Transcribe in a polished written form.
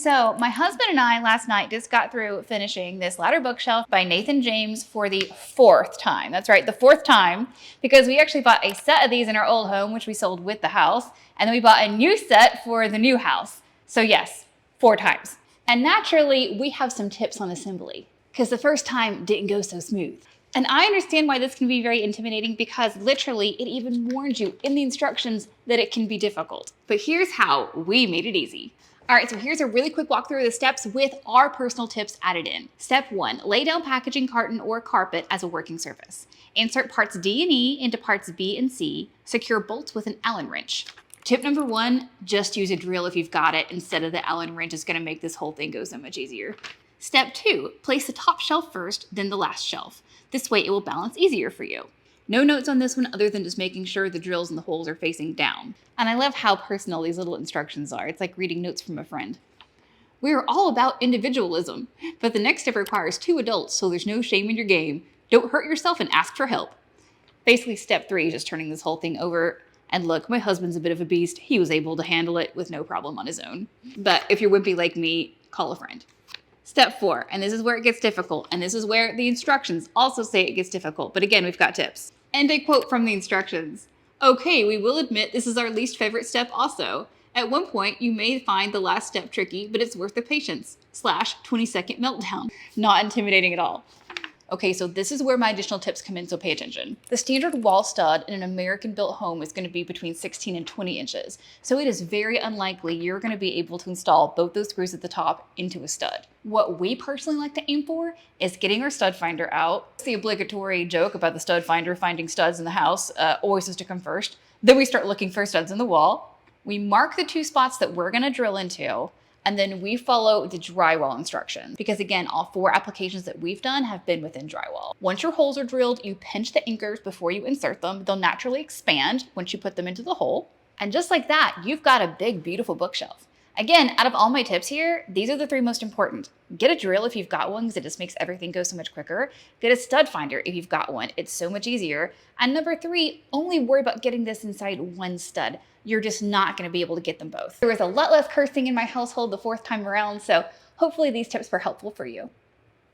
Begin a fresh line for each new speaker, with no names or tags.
So my husband and I last night just got through finishing this ladder bookshelf by Nathan James for the 4th time. That's right, the 4th time, because we actually bought a set of these in our old home, which we sold with the house, and then we bought a new set for the new house. So yes, 4 times. And naturally, we have some tips on assembly, because the first time didn't go so smooth. And I understand why this can be very intimidating, because literally it even warns you in the instructions that it can be difficult. But here's how we made it easy. All right, so here's a really quick walkthrough of the steps with our personal tips added in. Step 1, lay down packaging carton or carpet as a working surface. Insert parts D and E into parts B and C. Secure bolts with an Allen wrench. Tip number 1, just use a drill if you've got it instead of the Allen wrench. It's gonna make this whole thing go so much easier. Step 2, place the top shelf first, then the last shelf. This way it will balance easier for you. No notes on this one other than just making sure the drills and the holes are facing down. And I love how personal these little instructions are. It's like reading notes from a friend. We are all about individualism, but the next step requires 2 adults, so there's no shame in your game. Don't hurt yourself and ask for help. Basically, step 3 is just turning this whole thing over. And look, my husband's a bit of a beast. He was able to handle it with no problem on his own. But if you're wimpy like me, call a friend. Step 4, and this is where it gets difficult, and this is where the instructions also say it gets difficult, but again, we've got tips. And a quote from the instructions. Okay, we will admit this is our least favorite step also. At one point, you may find the last step tricky, but it's worth the patience. / 20-second meltdown. Not intimidating at all. Okay, so this is where my additional tips come in, so pay attention. The standard wall stud in an American-built home is going to be between 16 and 20 inches. So it is very unlikely you're going to be able to install both those screws at the top into a stud. What we personally like to aim for is getting our stud finder out. It's the obligatory joke about the stud finder finding studs in the house, always has to come first. Then we start looking for studs in the wall. We mark the 2 spots that we're going to drill into, and then we follow the drywall instructions, because again, all 4 applications that we've done have been within drywall. Once your holes are drilled, you pinch the anchors before you insert them. They'll naturally expand once you put them into the hole. And just like that, you've got a big, beautiful bookshelf. Again, out of all my tips here, these are the 3 most important. Get a drill if you've got one, because it just makes everything go so much quicker. Get a stud finder if you've got one. It's so much easier. And number 3, only worry about getting this inside one stud. You're just not going to be able to get them both. There was a lot less cursing in my household the 4th time around, so hopefully these tips were helpful for you.